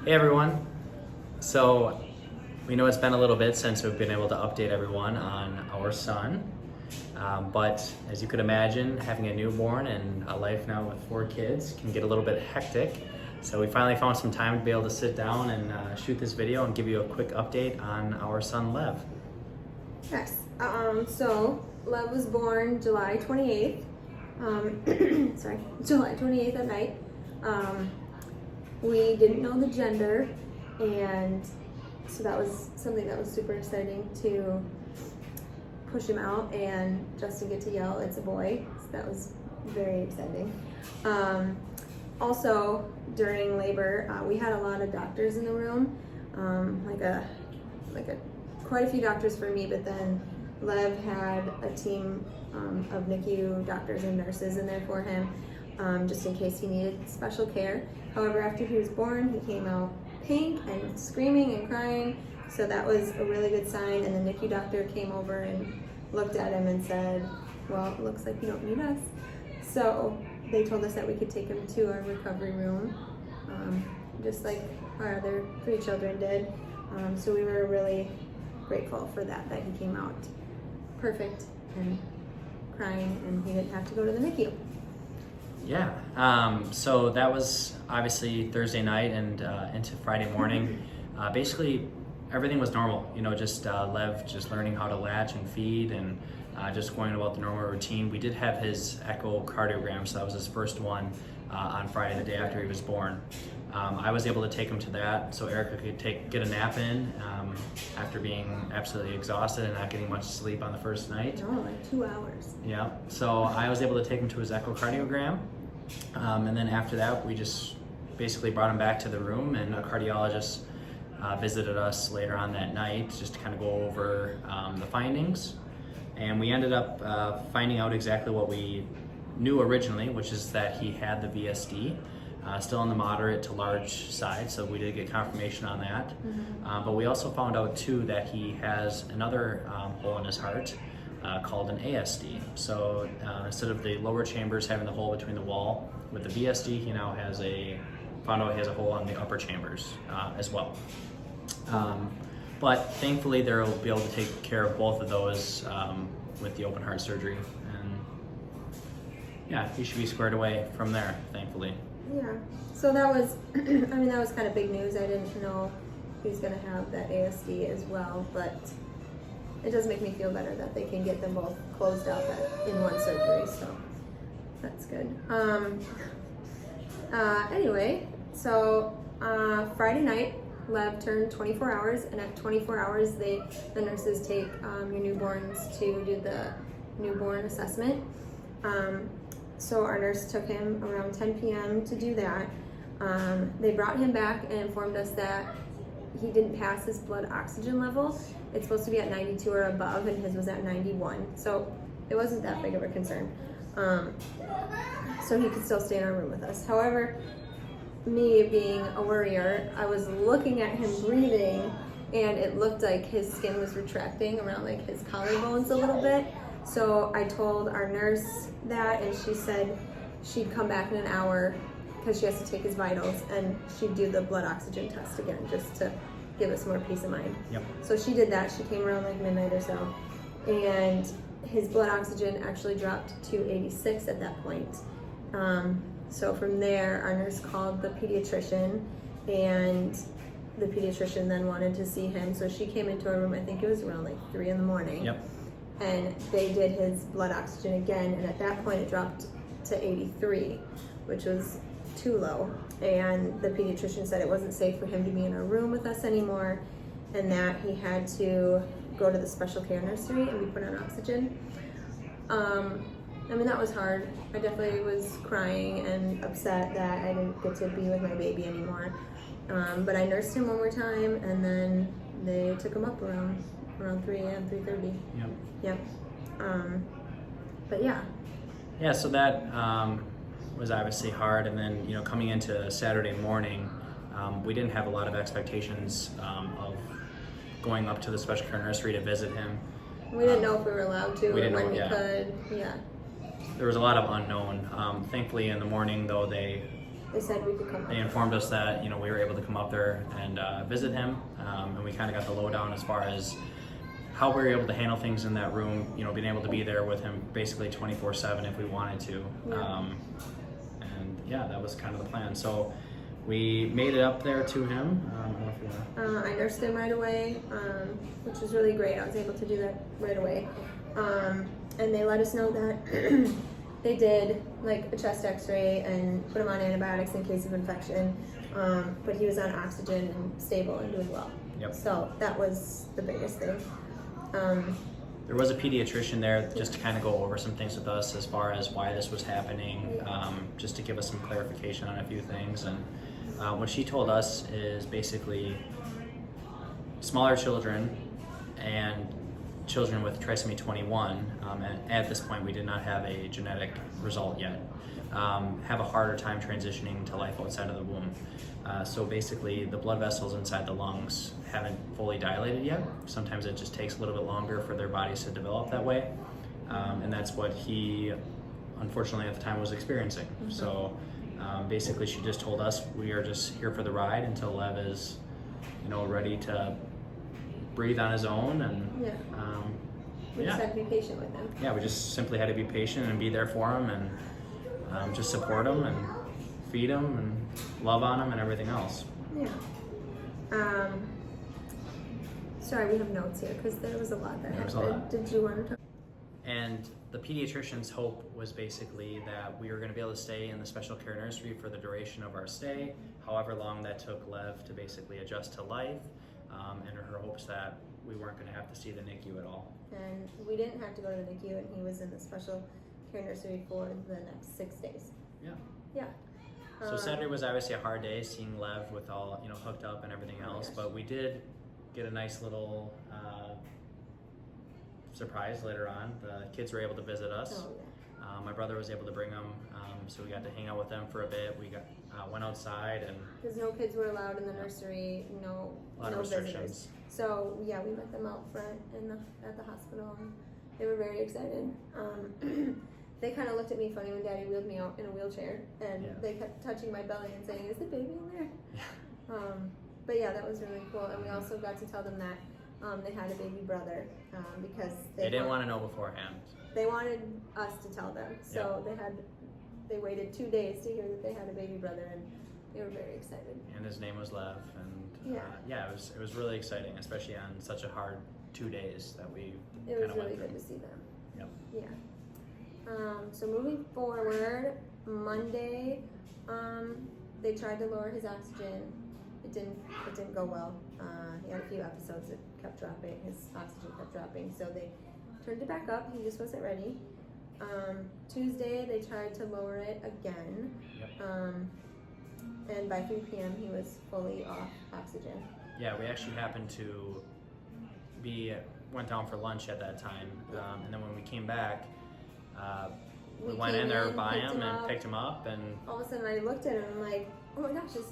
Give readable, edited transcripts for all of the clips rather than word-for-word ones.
Hey everyone. So we know it's been a little bit since we've been able to update everyone on our son. But as you could imagine, having a newborn and a life now with 4 kids can get a little bit hectic. So we finally found some time to be able to sit down and shoot this video and give you a quick update on our son Lev. Yes. So Lev was born July 28th. July 28th at night. We didn't know the gender, and so that was something that was super exciting to push him out and Justin get to yell, "It's a boy." So that was very exciting. Also, during labor, we had a lot of doctors in the room, quite a few doctors for me, but then Lev had a team of NICU doctors and nurses in there for him, just in case he needed special care. However, after he was born, he came out pink and screaming and crying, so that was a really good sign. And the NICU doctor came over and looked at him and said, "Well, it looks like you don't need us." So they told us that we could take him to our recovery room, just like our other 3 children did. So we were really grateful for that he came out perfect and crying and he didn't have to go to the NICU. Yeah, so that was obviously Thursday night and into Friday morning. Basically, everything was normal. Just Lev just learning how to latch and feed and just going about the normal routine. We did have his echocardiogram, so that was his first one on Friday, the day after he was born. I was able to take him to that so Erika could get a nap in after being absolutely exhausted and not getting much sleep on the first night. No, like 2 hours. Yeah, so I was able to take him to his echocardiogram, and then after that we just basically brought him back to the room, and a cardiologist visited us later on that night just to kind of go over the findings. And we ended up finding out exactly what we knew originally, which is that he had the VSD, still on the moderate to large side, so we did get confirmation on that. Mm-hmm. But we also found out too that he has another hole in his heart called an ASD. So instead of the lower chambers having the hole between the wall, with the VSD he now found out he has a hole on the upper chambers as well. But thankfully they'll be able to take care of both of those with the open heart surgery, and yeah, he should be squared away from there, thankfully. Yeah, so that was, that was kind of big news. I didn't know he's going to have that ASD as well, but it does make me feel better that they can get them both closed up in one surgery, so that's good. Anyway, so Friday night, Lev turned 24 hours, and at 24 hours, the nurses take your newborns to do the newborn assessment. So our nurse took him around 10 p.m. to do that. They brought him back and informed us that he didn't pass his blood oxygen level. It's supposed to be at 92 or above, and his was at 91. So it wasn't that big of a concern. So he could still stay in our room with us. However, me being a worrier, I was looking at him breathing, and it looked like his skin was retracting around like his collarbones a little bit. So I told our nurse that, and she said she'd come back in an hour because she has to take his vitals, and she'd do the blood oxygen test again just to give us more peace of mind. Yep. So she did that. She came around like midnight or so, and his blood oxygen actually dropped to 86 at that point. So from there, our nurse called the pediatrician, and the pediatrician then wanted to see him. So she came into our room, I think it was around like 3 in the morning. Yep. And they did his blood oxygen again, and at that point it dropped to 83, which was too low. And the pediatrician said it wasn't safe for him to be in our room with us anymore, and that he had to go to the special care nursery and be put on oxygen. That was hard. I definitely was crying and upset that I didn't get to be with my baby anymore. But I nursed him one more time, and then they took him up around 3 a.m., 3:30. Yep. But yeah. Yeah, so that was obviously hard, and then coming into Saturday morning, we didn't have a lot of expectations of going up to the special care nursery to visit him. We didn't know if we were allowed to, or when we yeah. could. Yeah. There was a lot of unknown. Thankfully, in the morning, though, they they said we could come They up. informed us that, you know, we were able to come up there and visit him, and we kind of got the lowdown as far as how we were able to handle things in that room, you know, being able to be there with him basically 24/7 if we wanted to. Yeah. And yeah, that was kind of the plan. So we made it up there to him. I don't know if you wanna... I nursed him right away, which was really great. I was able to do that right away. And they let us know that they did like a chest x-ray and put him on antibiotics in case of infection. But he was on oxygen and stable and doing well. Yep. So that was the biggest thing. There was a pediatrician there just to kind of go over some things with us as far as why this was happening, just to give us some clarification on a few things. And what she told us is basically smaller children and children with trisomy 21, and at this point we did not have a genetic result yet, have a harder time transitioning to life outside of the womb. So basically the blood vessels inside the lungs haven't fully dilated yet. Sometimes it just takes a little bit longer for their bodies to develop that way. And that's what he, unfortunately at the time, was experiencing. Mm-hmm. So basically she just told us we are just here for the ride until Lev is, you know, ready to breathe on his own. And we just had to be patient with him. Yeah, we just simply had to be patient and be there for him and just support him and feed him and love on him and everything else. Yeah. Sorry, we have notes here because there was a lot that There was a happened. lot. Did you want to talk? And the pediatrician's hope was basically that we were going to be able to stay in the special care nursery for the duration of our stay, however long that took Lev to basically adjust to life, and her hopes that we weren't going to have to see the NICU at all. And we didn't have to go to the NICU, and he was in the special care nursery for the next 6 days. Yeah. Yeah. So Saturday was obviously a hard day, seeing Lev with all, you know, hooked up and everything else, gosh. but we did get a nice little surprise later on. The kids were able to visit us. Oh, yeah. My brother was able to bring them, so we got to hang out with them for a bit. We got went outside and Because no kids were allowed in the nursery, no a lot of visitors. restrictions. So yeah, we met them out front at the hospital, and they were very excited. They kind of looked at me funny when Daddy wheeled me out in a wheelchair, and they kept touching my belly and saying, "Is the baby in there?" Yeah. But yeah, that was really cool, and we also got to tell them that they had a baby brother because They didn't want to know beforehand. They wanted us to tell them, so they waited 2 days to hear that they had a baby brother, and they were very excited. And his name was Lev, and it was really exciting, especially on such a hard 2 days that we It kind was of really went through. good to see them. Yep. Yeah. So moving forward, Monday, they tried to lower his oxygen. It didn't go well. He had a few episodes that kept dropping. His oxygen kept dropping, so they turned it back up. He just wasn't ready. Tuesday, they tried to lower it again. Yep. And by 3 p.m., he was fully off oxygen. Yeah, we actually happened to went down for lunch at that time, and then when we came back, we went came in there in, by picked him him and up. picked him up, and All of a sudden, I looked at him and I'm like, oh my gosh, his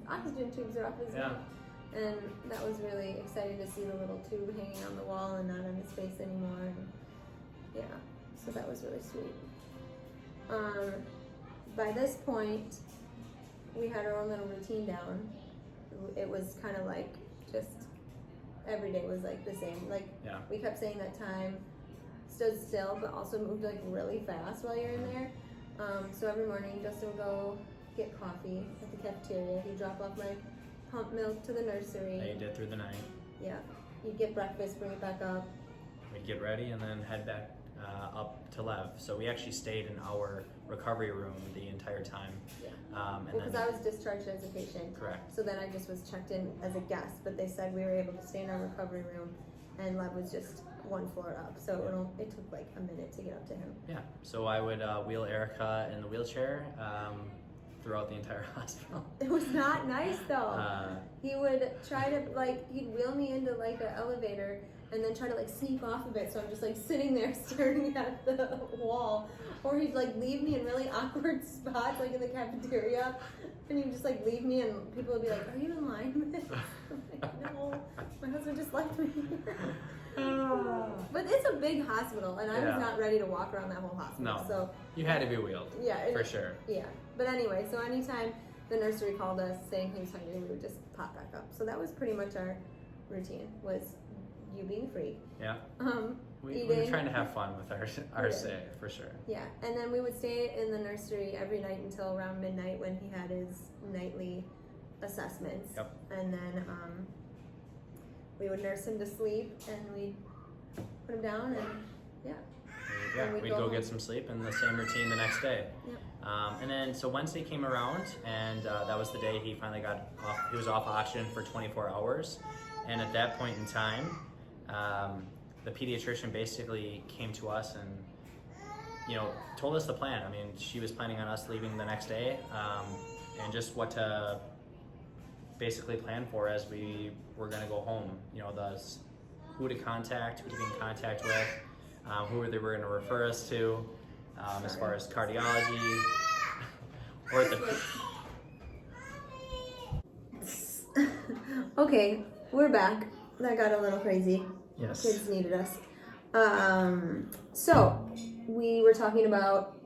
oxygen tubes are off his mouth. And that was really exciting to see the little tube hanging on the wall and not on his face anymore. And yeah, so that was really sweet. By this point, we had our own little routine down. It was kind of like just every day was like the same. Like we kept saying that time stood still, but also moved like really fast while you're in there. So every morning, Justin would go get coffee at the cafeteria. He'd drop off my pump milk to the nursery. they did through the night. Yeah. You'd get breakfast, bring it back up. We'd get ready and then head back up to Lev. So we actually stayed in our recovery room the entire time. Yeah. And Because then, I was discharged as a patient. Correct. So then I just was checked in as a guest, but they said we were able to stay in our recovery room, and Lev was just 1 floor up. So it took like a minute to get up to him. Yeah. So I would wheel Erika in the wheelchair throughout the entire hospital. It was not nice though. He would try to he'd wheel me into like an elevator and then try to like sneak off of it. So I'm just like sitting there staring at the wall. Or he'd like leave me in really awkward spots, like in the cafeteria. And he'd just like leave me and people would be like, are you in line with this? I'm like, no, my husband just left me here. But it's a big hospital, and I was not ready to walk around that whole hospital. No. So You had to be wheeled. yeah, For sure. Yeah. But anyway, so anytime the nursery called us saying he was hungry, we would just pop back up. So that was pretty much our routine, was you being free. Yeah. We eating. were trying to have fun with our stay, for sure. Yeah, and then we would stay in the nursery every night until around midnight when he had his nightly assessments. Yep. And then we would nurse him to sleep, and we'd put him down, and Yeah, we'd go get some sleep, and the same routine the next day. Yep. And then, so Wednesday came around, and that was the day he finally got off. He was off oxygen for 24 hours. And at that point in time, the pediatrician basically came to us and, told us the plan. I mean, she was planning on us leaving the next day, and just what to basically plan for as we were going to go home. Who to contact, who to be in contact with, who they were going to refer us to, as far as cardiology, Okay, we're back. That got a little crazy. Yes. Kids needed us. So we were talking about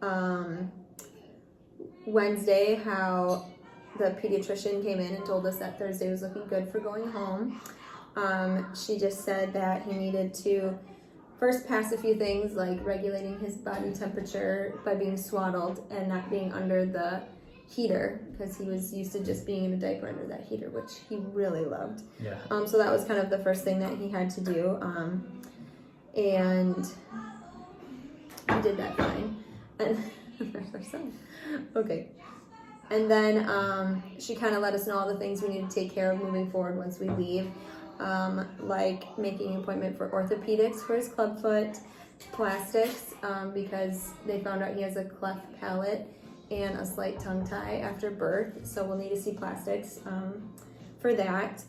Wednesday, how the pediatrician came in and told us that Thursday was looking good for going home. She just said that he needed to first pass a few things like regulating his body temperature by being swaddled and not being under the heater, because he was used to just being in a diaper under that heater, which he really loved. Yeah. So that was kind of the first thing that he had to do. And he did that fine. And there's our son. Okay. And then she kind of let us know all the things we need to take care of moving forward once we leave. Like making an appointment for orthopedics for his clubfoot, plastics, because they found out he has a cleft palate and a slight tongue tie after birth, so we'll need to see plastics for that.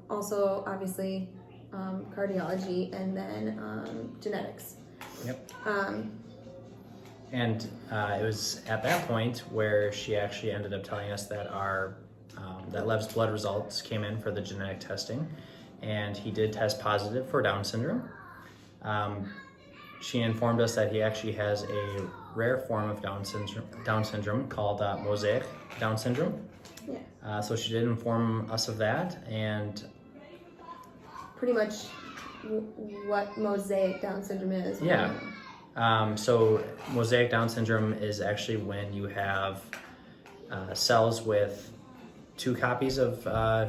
Also, obviously, cardiology, and then genetics. Yep. And it was at that point where she actually ended up telling us that that Lev's blood results came in for the genetic testing, and he did test positive for Down syndrome. She informed us that he actually has a rare form of Down syndrome called mosaic Down syndrome. Yeah. So she did inform us of that, and pretty much what mosaic Down syndrome is. Yeah. So mosaic Down syndrome is actually when you have cells with 2 copies of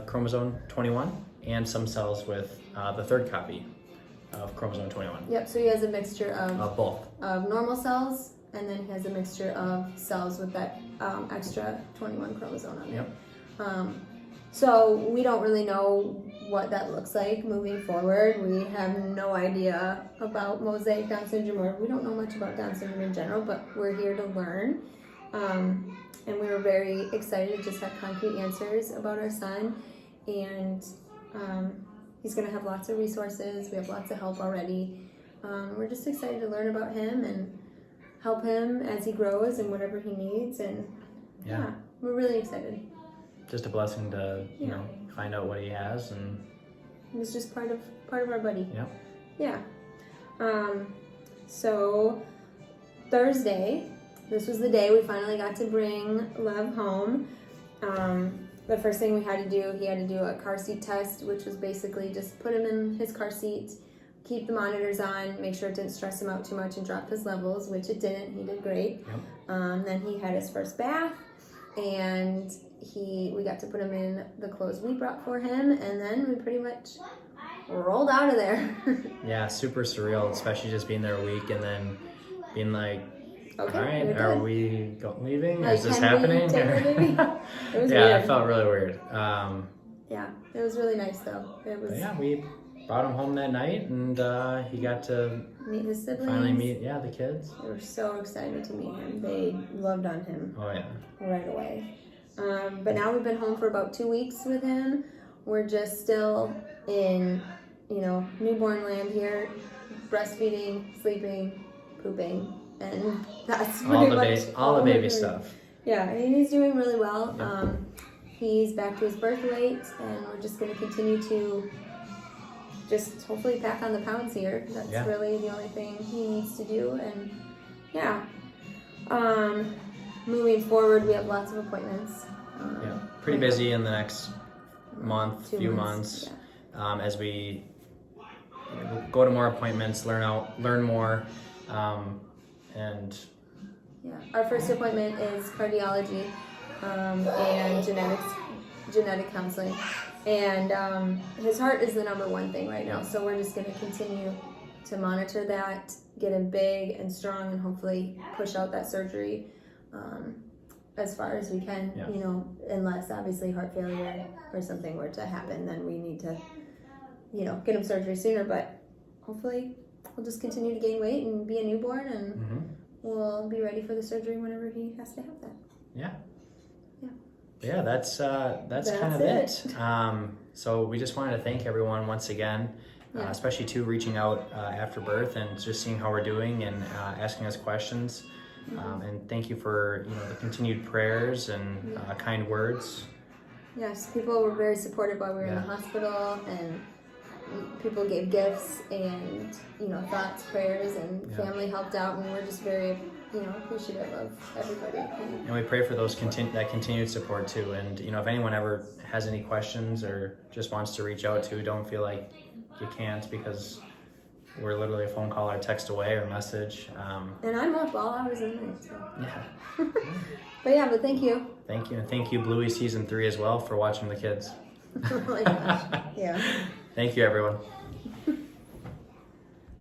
chromosome 21 and some cells with the 3rd copy of chromosome 21. Yep, so he has a mixture of both. Of normal cells, and then he has a mixture of cells with that extra 21 chromosome on there. Yep. So we don't really know what that looks like moving forward. We have no idea about mosaic Down syndrome, or we don't know much about Down syndrome in general, but we're here to learn. And we were very excited to just have concrete answers about our son. And he's going to have lots of resources. We have lots of help already. We're just excited to learn about him and help him as he grows and whatever he needs. And yeah we're really excited. Just a blessing to find out what he has, and it was just part of our buddy. Yeah. So Thursday, this was the day we finally got to bring Lev home. The first thing we had to do, he had to do a car seat test, which was basically just put him in his car seat, keep the monitors on, make sure it didn't stress him out too much and drop his levels, which it didn't. He did great. Yep. Then he had his first bath, and we got to put him in the clothes we brought for him, and then we pretty much rolled out of there. Yeah, super surreal, especially just being there a week and then being like, okay, all right, are we leaving? Like, is this happening? It was yeah, weird. it felt really weird. Yeah, it was really nice though. It was. Yeah, we brought him home that night, and he got to meet his siblings. Finally meet, the kids. We were so excited to meet him. They loved on him. Oh yeah. Right away. But now we've been home for about 2 weeks with him. We're just still in, newborn land here, breastfeeding, sleeping, pooping, and that's pretty much all the baby stuff. Yeah, and he's doing really well. Yep. He's back to his birth weight, and we're just going to continue to just hopefully pack on the pounds here. That's Yeah. really the only thing he needs to do. And yeah, moving forward, we have lots of appointments. Yeah, pretty busy in the next month, 2 few months, months, as we go to more appointments, learn more, and Yeah, our first appointment is cardiology and genetic counseling, and his heart is the number one thing right now. So we're just going to continue to monitor that, get him big and strong, and hopefully push out that surgery as far as we can. Yeah. You know, unless obviously heart failure or something were to happen, then we need to, you know, get him surgery sooner. But hopefully, we'll just continue to gain weight and be a newborn and. mm-hmm. We'll be ready for the surgery whenever he has to have that. Yeah. Yeah. Yeah, that's kind of it. So we just wanted to thank everyone once again, Yeah. especially to reaching out after birth and just seeing how we're doing and asking us questions. And thank you for the continued prayers and kind words. Yes, people were very supportive while we were in the Yeah. hospital, and people gave gifts and thoughts, prayers, and Yeah. family helped out, and we're just very appreciative of everybody. And we pray for those that continued support too. And if anyone ever has any questions or just wants to reach out to, don't feel like you can't, because we're literally a phone call or text away or message. And I'm up all hours of the night. So. Yeah. But thank you. Thank you, and thank you, Bluey Season 3 as well, for watching the kids. Oh my gosh. Yeah. Thank you, everyone.